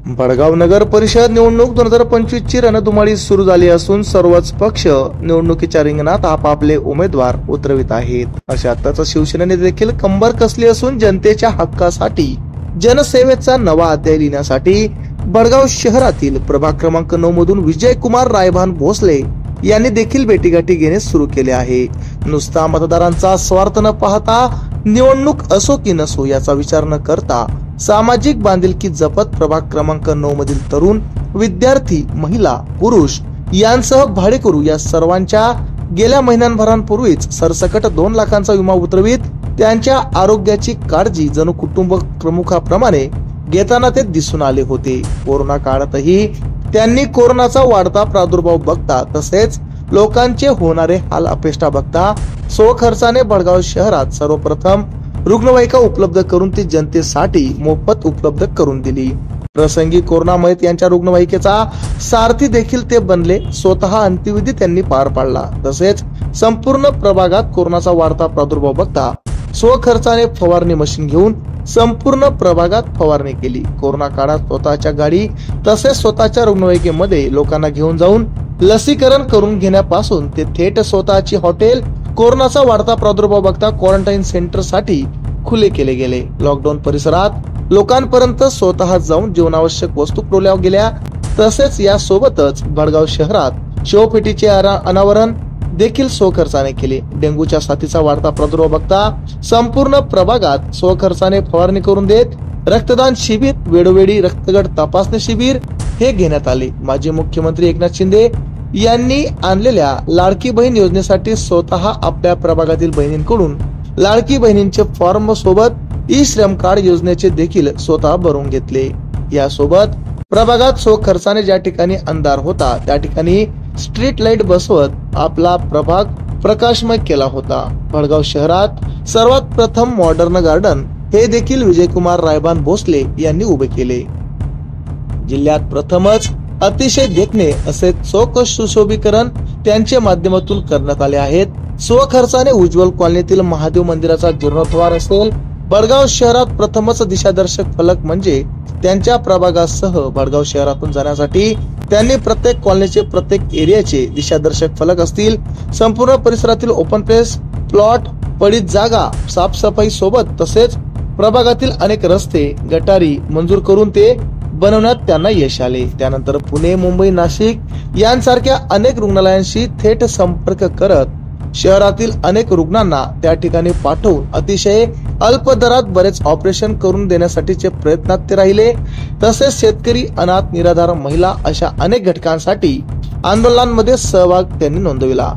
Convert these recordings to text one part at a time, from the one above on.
भडगाव नगर परिषद निवडणूक 2025 ची रणधुमाळी सुरू झाली असून सर्वच पक्ष निवडणुकीच्या रिंगणात आपापले उमेदवार उतरवित आहेत। अशातच शिवसेनेने देखील कंबर कसली असून जनतेच्या हक्कासाठी जनसेवेचा नवा अध्याय लिहिण्यासाठी भडगाव शहरातील प्रभाग क्रमांक 9 मधून विजयकुमार रायभान भोसले यांनी देखील भेटीगाठी घेणे सुरू केले आहे। नुसता मतदारांचा स्वार्थ न पाहता निवडणूक असो की नसो याचा विचार न करता सामाजिक बांधिलकी जपत प्रभाग क्रमांक 9 मधील तरुण, विद्यार्थी, महिला, पुरुष यांसह भाडेकरू या सर्वांच्या गेल्या महिन्यांभरांपूर्वीच सरसकट 2 लाखांचा विमा उतरवीत त्यांच्या आरोग्याची काळजी जणू कुटुंब प्रमुखाप्रमाणे घेताना ते दिसून आले होते। कोरोना काळातही त्यांनी कोरोनाचा वाढता प्रादुर्भाव बघता तसेच लोकांचे होणारे हाल अपेष्टा बघता स्वखर्चाने भडगाव शहरात सर्वप्रथम रुग्णवाहिका उपलब्ध करून ती जनतेसाठी मोफत उपलब्ध करून दिली। प्रसंगी कोरोनामुळे त्यांच्या रुग्णवाहिकेचा सारथी देखील ते बनले। स्वतः अंत्यविधी त्यांनी पार पाडला। तसेच संपूर्ण प्रभागात कोरोनाचा वाढता प्रादुर्भाव बघता स्वखर्चाने फवारणी मशीन घेऊन संपूर्ण प्रभागात फवारणी केली। कोरोना काळात स्वतःच्या गाडी तसेच स्वतःच्या रुग्णवाहिकेमध्ये लोकांना घेऊन जाऊन लसीकरण करून घेण्यापासून ते थेट स्वतःची हॉटेल कोरोनाचा वाढता प्रादुर्भाव बघता क्वारंटाईन सेंटर साठी खुले केले गेले। लॉकडाऊन परिसरात लोकांपर्यंत स्वतः जाऊन जीवनावश्यक वस्तू पुरवल्या गेल्या। तसेच या सोबतच भडगाव शहरात शवपेटीचे अनावरण देखील स्वखर्चाने केले। डेंग्यूच्या साथीचा वाढता प्रादुर्भाव बघता संपूर्ण प्रभागात स्वखर्चाने फवारणी करून देत रक्तदान शिबिर, वेळोवेळी रक्तगट तपासणी शिबिर हे घेण्यात आले। माजी मुख्यमंत्री एकनाथ शिंदे यांनी आणलेल्या लाडकी बहीण योजनेसाठी स्वतः आपल्या प्रभागातील बहिणींकडून लाडकी बहिणींचे फॉर्म सोबत ई श्रम कार्ड योजनेचे देखील स्वतः भरून घेतले। यासोबत प्रभागात स्वखर्चाने ज्या ठिकाणी अंधार होता त्या ठिकाणी स्ट्रीट लाईट बसवत आपला प्रभाग प्रकाशमय केला होता। भडगाव शहरात सर्वात प्रथम मॉडर्न गार्डन हे देखील विजयकुमार रायभान भोसले यांनी उभे केले। जिल्ह्यात प्रथमच अतिशय देखणे असे चोख सुशोभीकरण त्यांच्या माध्यमातून करण्यात आले आहेत। स्वखर्चाने उज्ज्वल कॉलनीतील महादेव मंदिराचा जीर्णोद्धार असेल, भडगाव शहरात प्रथमच दिशादर्शक फलक म्हणजे त्यांच्या प्रभागासह भडगाव शहरातून जाण्यासाठी त्यांनी प्रत्येक कॉलनीचे प्रत्येक एरियाचे दिशादर्शक फलक असतील, संपूर्ण परिसरातील ओपन प्लेस प्लॉट पडीत जागा साफसफाई सोबत तसेच प्रभागातील अनेक रस्ते गटारी मंजूर करून ते बनवण्यात त्यांना यश आले। त्यानंतर पुणे, मुंबई, नाशिक यांसारख्या अनेक रुग्णालयांशी थेट संपर्क करत शहरातील अनेक रुग्णांना त्या ठिकाणी पाठवून अतिशय अल्प दरात बरेच ऑपरेशन करून देण्यासाठीचे प्रयत्नात ते राहिले। तसेच शेतकरी, अनाथ, निराधार, महिला अशा अनेक घटकांसाठी आंदोलनांमध्ये सहभाग त्यांनी नोंदविला।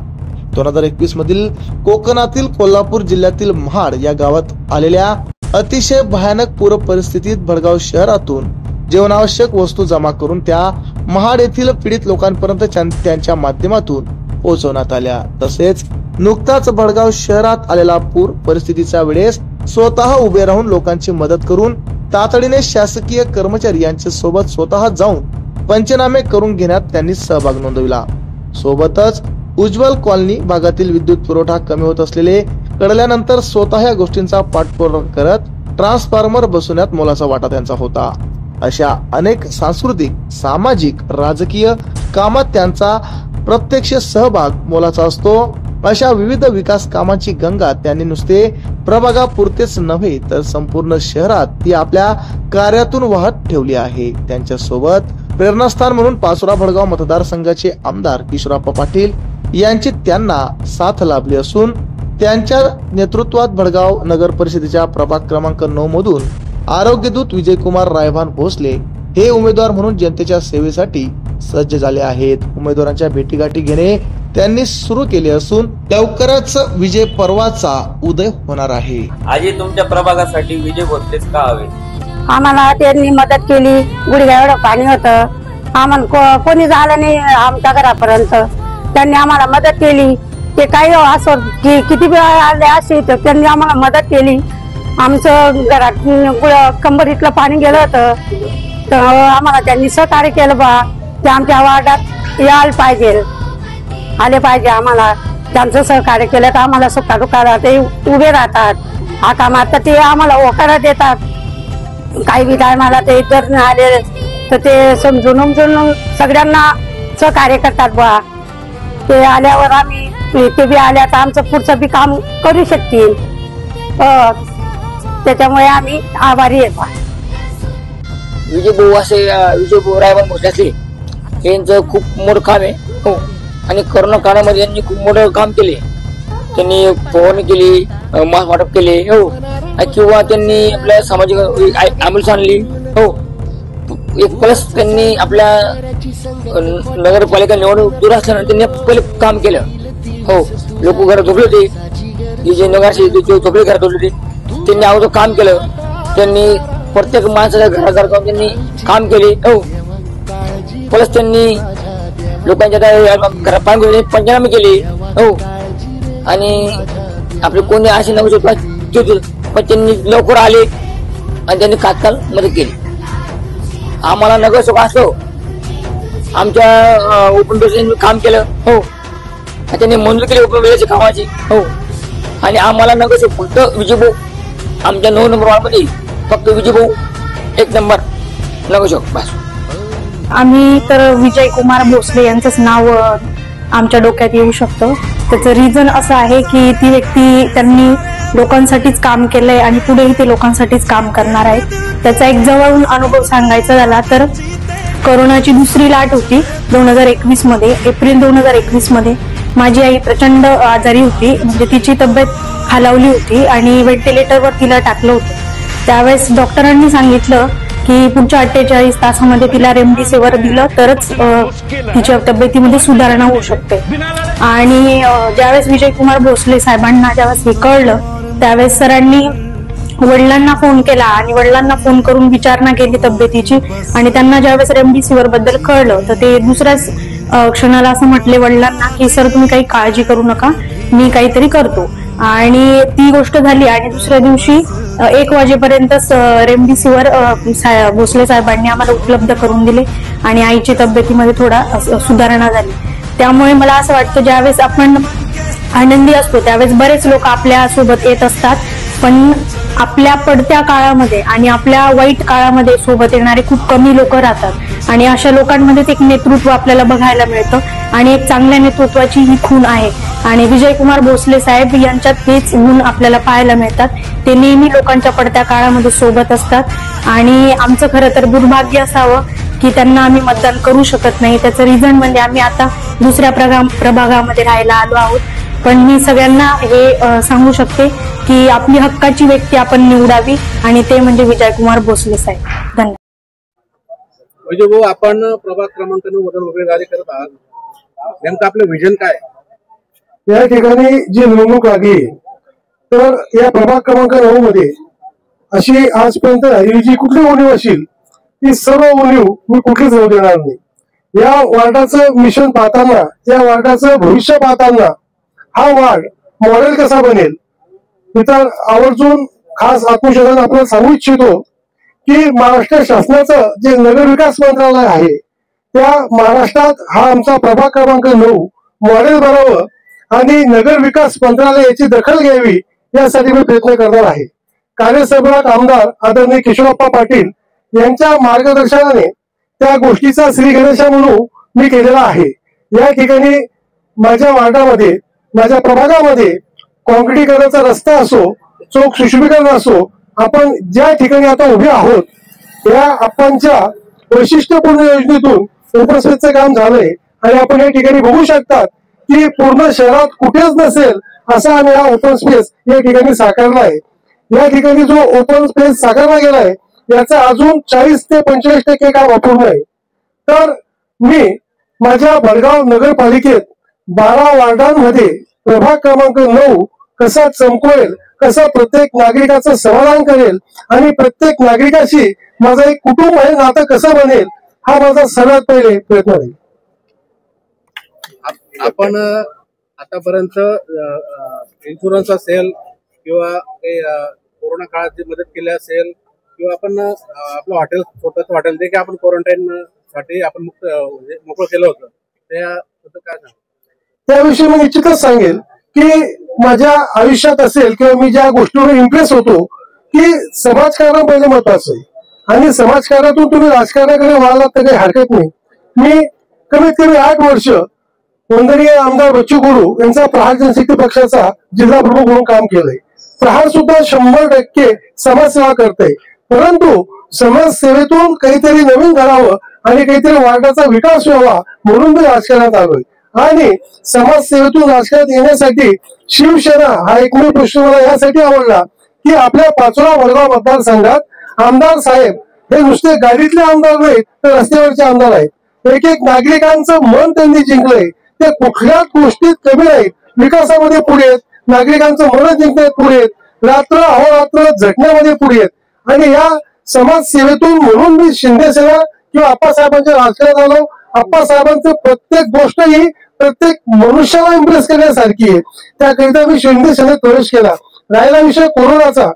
2021 मधील कोकणातील कोल्हापूर जिल्ह्यातील महाड या गावात आलेल्या अतिशय भयानक पूर परिस्थितीत भडगाव शहरातून जीवनावश्यक वस्तू जमा करून त्या महाड येथील पीडित लोकांपर्यंत त्यांच्या माध्यमातून पोहोचवण्यात आल्या। तसेच नुकताच भडगाव शहरात आलेला पूर परिस्थितीच्या वेळेस स्वतः उभे राहून लोकांची मदत करून तातडीने शासकीय कर्मचारी यांच्या सोबत स्वतः जाऊन पंचनामे करून घेण्यात त्यांनी सहभाग नोंदविला। सोबतच उज्ज्वल कॉलनी भागातील विद्युत पुरवठा कमी होत असलेले कळल्यानंतर स्वतः या गोष्टींचा पाठपुरावा करत ट्रान्सफॉर्मर बसवण्यात मोलाचा वाटा त्यांचा होता। अशा अनेक सांस्कृतिक, सामाजिक, राजकीय कामात त्यांचा प्रत्यक्ष सहभाग मोलाचा असतो। अशा विविध विकास कामांची गंगा त्यांनी नुसते प्रभागापुरतेच नव्हे तर संपूर्ण शहरात ती आपल्या कार्यातून वाहत ठेवली आहे। त्यांच्या सोबत प्रेरणास्थान म्हणून पाचोरा भडगाव मतदारसंघाचे आमदार किशोरप्पा पाटील यांची त्यांना साथ लाभली असून त्यांच्या नेतृत्वात भडगाव नगर परिषदेच्या प्रभाग क्रमांक 9 मधून आरोग्यदूत विजयकुमार रायभान भोसले हे उमेदवार म्हणून जनतेच्या सेवेसाठी सज्ज झाले आहेत। उमेदवारांच्या भेटीगाठी घेणे त्यांनी सुरू केले असून लवकरच विजय पर्वाचा उदय होणार आहे। आजी तुमच्या प्रभागासाठी विजय भोसलेच का हवे? आम्हाला त्यांनी मदत केली। गुडघ्या एवढं पाणी होतं, आम्हाला कोणी झालं नाही आमच्या घरापर्यंत। त्यांनी आम्हाला मदत केली। ते काही असो की किती वेळ आले असे तर त्यांनी आम्हाला मदत केली। आमचं घरात कंबरीतलं पाणी गेलं होतं तर आम्हाला त्यांनी सहकार्य केलं बा ते आमच्या वार्डात यायला पाहिजे, आले पाहिजे। आम्हाला त्यांचं सहकार्य केलं तर आम्हाला सुखादुखाला ते उभे राहतात, हाका मारतात, ते आम्हाला होकार देतात। काही बी टायमाला ते जर आले तर ते समजून उमजून सगळ्यांना सहकार्य करतात बा. ते आल्यावर आम्ही ते बी आल्या तर आमचं पुढचं बी काम करू शकतील. त्याच्यामुळे आम्ही आभारी आहे बा. विजय भाऊ असे विजय भाऊ रायबन भोसले यांचं खूप मोठं काम आहे. हो, आणि कोरोना काळामध्ये यांनी खूप मोठं काम केले. त्यांनी फवारणी केली, मास्क वाटप केले. हो, किंवा त्यांनी आपल्या सामाजिक ॲम्ब्युलन्स आणली. हो, एक प्लस त्यांनी आपल्या नगरपालिका निवडणूक दूर असल्यानं त्यांनी पहिले काम केलं. हो, लोक घरात झोपले होते, जे नगरचे झोपले घरात झोपले होते, त्यांनी अगोदर काम केलं. त्यांनी प्रत्येक माणसाच्या घराघर जाऊन त्यांनी काम केले. हो, प्लस त्यांनी लोकांच्या घरात पाणी पंचनामे केले. हो, आणि आपले कोणी असे नव्हते पण त्यांनी लवकर आले आणि त्यांनी तात्काळ मदत केली. आम्हाला नगरसेवक असतो, आमच्या ओपन बेसने काम केलं. हो, त्यांनी मंजूर केली ओपन बेसच्या कामाची. हो, आणि आम्हाला नगरसेवक फक्त विजयभाऊ, आमच्या 9 नंबर वार्डमध्ये फक्त विजयभाऊ 1 नंबर नगरसेवक बस. आम्ही तर विजय कुमार भोसले यांचंच नाव आमच्या डोक्यात येऊ शकतं. त्याचं रिझन असं आहे की ती व्यक्ती त्यांनी लोकांसाठीच काम केलंय आणि पुढेही ते लोकांसाठीच काम करणार आहेत. त्याचा एक जवळून अनुभव सांगायचा झाला तर कोरोनाची दुसरी लाट होती 2021 मध्ये. एप्रिल 2021 मध्ये माझी आई प्रचंड आजारी होती, म्हणजे तिची तब्येत खालावली होती आणि व्हेंटिलेटरवर तिला टाकलं होतं. त्यावेळेस डॉक्टरांनी सांगितलं की पुढच्या 48 तासामध्ये तिला रेमडेसिवीर दिलं तरच तिच्या तब्येतीमध्ये सुधारणा होऊ शकते. आणि ज्यावेळेस विजय कुमार भोसले साहेबांना ज्यावेळेस हे कळलं त्यावेळेस सरांनी वडिलांना फोन केला आणि वडिलांना फोन करून विचारणा केली तब्येतीची. आणि त्यांना ज्यावेळेस रेमडेसिवीर बद्दल कळलं तर ते दुसऱ्याच क्षणाला असं म्हटले वडिलांना की सर तुम्ही काही काळजी करू नका, मी काहीतरी करतो. आणि ती गोष्ट झाली आणि दुसऱ्या दिवशी 1 वाजेपर्यंत रेमडेसिवीर भोसले साहेबांनी आम्हाला उपलब्ध करून दिले आणि आईच्या तब्येतीमध्ये थोडा सुधारणा झाली. त्यामुळे मला असं वाटतं ज्यावेळेस आपण आनंदी असतो त्यावेळेस बरेच लोक आपल्या सोबत येत असतात, पण आपल्या पडत्या काळामध्ये आणि आपल्या वाईट काळामध्ये सोबत येणारे खूप कमी लोक राहतात. आणि अशा लोकांमध्ये एक नेतृत्व आपल्याला बघायला मिळतं आणि एक चांगल्या नेतृत्वाची ही खूण आहे. आणि विजय कुमार भोसले साहेब यांच्यात हेच गुण आपल्याला पाहायला मिळतात. ते नेहमी लोकांच्या पडत्या काळामध्ये सोबत असतात आणि आमचं खरं तर दुर्भाग्य असावं की त्यांना आम्ही मतदान करू शकत नाही. त्याचं रिझन म्हणजे आम्ही आता दुसऱ्या प्रभागामध्ये राहायला आलो आहोत. पण मी सगळ्यांना हे सांगू शकते की आपली हक्काची व्यक्ती आपण निवडावी आणि ते म्हणजे विजय कुमार भोसले साहेब. धन्यवाद. विजय भाऊ, आपण प्रभाग क्रमांक 9 मधून उमेदवारी करत आहात, नेमकं आपलं विजन काय? या ठिकाणी जी निवडणूक लागली तर या प्रभाग क्रमांक 9 मध्ये अशी आजपर्यंत झालेली जी कुठली उणीव असेल ती सर्व उणीव मी कुठलीच राहू देणार नाही. या वार्डाचं मिशन पाहताना, या वार्डाचं भविष्य पाहताना हा वार्ड मॉडेल कसा बनेल तर आवर्जून खास आत्मशोधन आपण सांगू इच्छितो की महाराष्ट्र शासनाचं जे नगर विकास मंत्रालय आहे त्या महाराष्ट्रात हा आमचा प्रभाग क्रमांक 9 मॉडेल बनावं आणि नगर विकास मंत्रालय याची दखल घ्यावी यासाठी मी प्रयत्न करणार आहे. कार्यसम्राट आमदार आदरणीय किशोरप्पा पाटील यांच्या मार्गदर्शनाने त्या गोष्टीचा श्री गणेशा म्हणून मी केलेला आहे. या ठिकाणी माझ्या वार्डामध्ये, माझ्या प्रभागामध्ये कॉन्क्रिटीकरणाचा रस्ता असो, चौक सुशोभीकरण असो, आपण ज्या ठिकाणी आता उभे आहोत या आपणच्या वैशिष्ट्यपूर्ण योजनेतून उपस्थितचं काम झालंय आणि आपण या ठिकाणी बघू शकतात की पूर्ण शहरात कुठेच नसेल असा आम्ही हा ओपन स्पेस या ठिकाणी साकारला आहे. या ठिकाणी जो ओपन स्पेस साकारला गेलाय याचा अजून 40 ते 45% काम अपूर्ण आहे. तर मी माझ्या भडगाव नगरपालिकेत 12 वार्डांमध्ये प्रभाग क्रमांक 9 कसा चमकवेल, कसा प्रत्येक नागरिकाचं समाधान करेल आणि प्रत्येक नागरिकाशी माझं एक कुटुंब आहे नातं कसं बनेल हा माझा सर्वात पहिले प्रयत्न आहे. आपण आतापर्यंत इन्शुरन्स असेल किंवा काही कोरोना काळात जी मदत केली असेल किंवा आपण आपलं हॉटेल, स्वतःचं हॉटेल जे की आपण क्वारंटाईन साठी आपण मोकळं केलं होतं त्याबद्दल काय सांग? त्याविषयी मी निश्चितच सांगेल की माझ्या आयुष्यात असेल किंवा मी ज्या गोष्टीवर इम्प्रेस होतो की समाजकारण पहिले महत्वाचं आहे. आणि समाजकारणातून तुम्ही राजकारणाकडे वळालात तर काही हरकत नाही. मी कमीत कमी 8 वर्ष वंदनीय आमदार बच्चू कडू यांचा प्रहार जनशक्ती पक्षाचा जिल्हा प्रमुख म्हणून काम केलंय. प्रहार सुद्धा 100% समाजसेवा करते, परंतु समाजसेवेतून काहीतरी नवीन करावं आणि काहीतरी वार्डाचा विकास व्हावा म्हणून मी राजकारणात आलोय. आणि समाजसेवेतून राजकारणात येण्यासाठी शिवसेना हा एकमेव प्रश्न मला यासाठी आवडला की आपल्या पाचोरा वडगाव मतदारसंघात आमदार साहेब हे नुसते गाडीतले आमदार नाहीत तर रस्त्यावरचे आमदार आहेत. एक एक नागरिकांचं मन त्यांनी जिंकलंय. ते कुठल्याच गोष्टीत कमी नाहीत, विकासामध्ये पुढे आहेत, नागरिकांचं मन जिंकण्यात पुढे आहेत, रात्र अहोरात्र झटण्यामध्ये पुढे आहेत. आणि या समाजसेवेतून म्हणून मी शिंदे सेना किंवा आप्पासाहेबांच्या राजकारणात आलो. आप्पासाहेबांचं प्रत्येक गोष्ट ही प्रत्येक मनुष्याला इम्प्रेस करण्यासारखी आहे. त्याकरिता मी शिंदे सेनेत प्रवेश केला. राहिला विषय कोरोनाचा,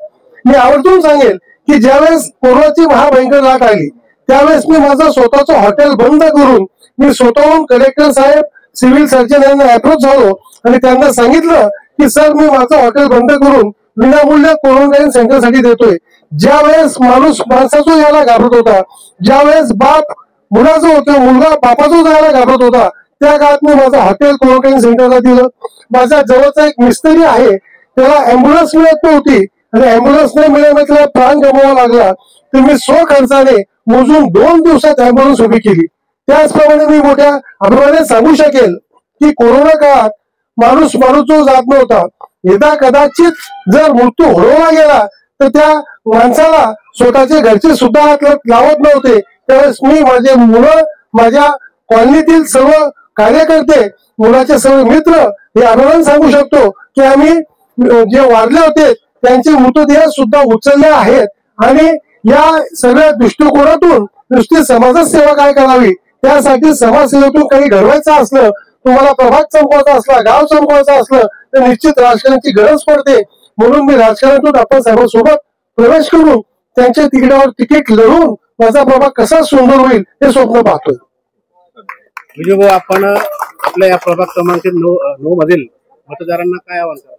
मी आवर्जून सांगेल की ज्यावेळेस कोरोनाची महाभयंकर लाट आली त्यावेळेस मी माझं स्वतःचं हॉटेल बंद करून मी स्वतःहून कलेक्टर साहेब, सिव्हिल सर्जन यांना अप्रोच झालो आणि त्यांना सांगितलं की सर मी माझं हॉटेल बंद करून विनामूल्य क्वारंटाईन सेंटरसाठी देतोय. ज्या वेळेस माणूस माणसाचं यायला घाबरत होता, ज्यावेळेस बाप मुलाचं होतं, मुलगा बापाचं जायला घाबरत होता, त्या काळात मी माझं हॉटेल क्वारंटाईन सेंटरला दिलं. माझ्या जवळचा एक मिस्त्री आहे, त्याला अँब्युलन्स मिळत नव्हती आणि अँब्युलन्स नाही मिळाल्यामुळे त्याला प्राण गमवावा लागला, तर मी स्वखर्चाने मोजून 2 दिवसात अँब्युलन्स उभी केली. त्याचप्रमाणे मी मोठ्या अभिमानाने सांगू शकेल की कोरोना काळात माणूस जो जात नव्हता, यदा कदाचित जर मृत्यू होळवला गेला तर त्या माणसाला स्वतःचे घरचे सुद्धा हात लावत नव्हते. त्यावेळेस मी, माझे मुलं, माझ्या कॉलनीतील सर्व कार्यकर्ते, मुलाचे सर्व मित्र हे अभिमान सांगू शकतो की आम्ही जे वारले होते त्यांचे मृतदेह सुद्धा उचलले आहेत. आणि या सगळ्या दृष्टिकोनातून नुसती समाजात सेवा काय करावी, त्यासाठी समाजसेवेतून काही घडवायचं असलं, तुम्हाला प्रभाग चमकवायचा असला, गाव चमकवायचा असलं तर निश्चित राजकारणाची गरज पडते. म्हणून मी राजकारणातून आप्पासाहेबांसोबत प्रवेश करून त्यांच्या तिकिटावर तिकीट लढवून माझा प्रभाग कसा सुंदर होईल हे स्वप्न पाहतोय. विजय भाऊ, आपण आपल्या या प्रभाग क्रमांक 9 मधील मतदारांना काय आवाहन करा?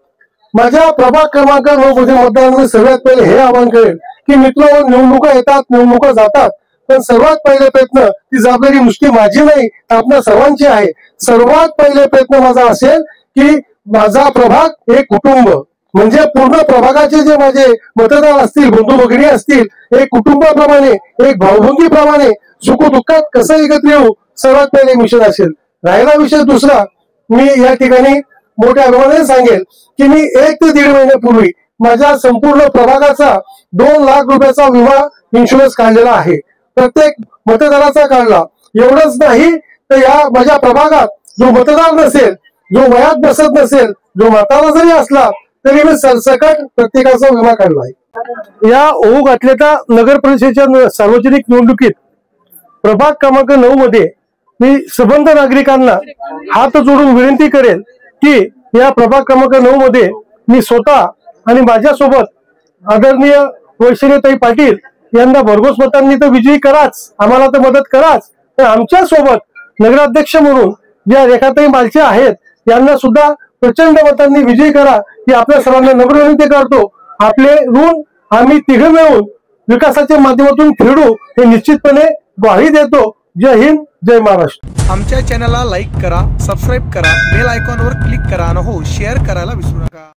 माझ्या प्रभाग क्रमांक 9 मध्ये मतदारांना सर्वात पहिले हे आवाहन करेल की मित्र, निवडणुका येतात, निवडणुका जातात, पण सर्वात पहिले प्रयत्न, ती जबाबदारी नुसती माझी नाही, आपल्या सर्वांची आहे. सर्वात पहिले प्रयत्न माझा असेल की माझा प्रभाग एक कुटुंब, म्हणजे पूर्ण प्रभागाचे जे माझे मतदार असतील, बंधू भगिनी असतील, एक कुटुंबाप्रमाणे, एक भाऊबंदीप्रमाणे सुखदुःखात कसं एकत्र येऊ, सर्वात पहिले मिशन असेल. राहिला विषय दुसरा, मी या ठिकाणी मोठ्या अभिमानाने सांगेल की मी 1 ते 1.5 महिन्यापूर्वी माझ्या संपूर्ण प्रभागाचा 2 लाख रुपयाचा विमा इन्शुरन्स काढलेला आहे. प्रत्येक मतदाराचा काढला. एवढंच नाही तर या माझ्या प्रभागात जो मतदार नसेल, जो वयात बसत नसेल, जो म्हातारा जरी असला तरी मी सरसकट प्रत्येकाचा विमा काढला आहे. या ओघ घातलेल्या नगर परिषदेच्या सार्वजनिक निवडणुकीत प्रभाग क्रमांक 9 मध्ये मी सबंध नागरिकांना हात जोडून विनंती करेल की या प्रभाग क्रमांक 9 मध्ये मी स्वतः आणि माझ्यासोबत आदरणीय वैष्णवीताई पाटील यांना भरघोस मतांनी तर विजयी कराच, आम्हाला तर मदत कराच, तर आमच्या सोबत नगराध्यक्ष म्हणून ज्या रेखाताई मालचे आहेत यांना सुद्धा प्रचंड मतांनी विजयी करा ही आपल्या सर्वांना नम्र विनंती करतो. आपले ऋण आम्ही तिघं मिळून विकासाच्या माध्यमातून फेडू हे निश्चितपणे ग्वाही देतो. जय हिंद, जय महाराष्ट्र. आमच्या चॅनलला लाईक करा, सबस्क्राईब करा, बेल आयकॉनवर क्लिक करा आणि हो शेअर करायला विसरू नका.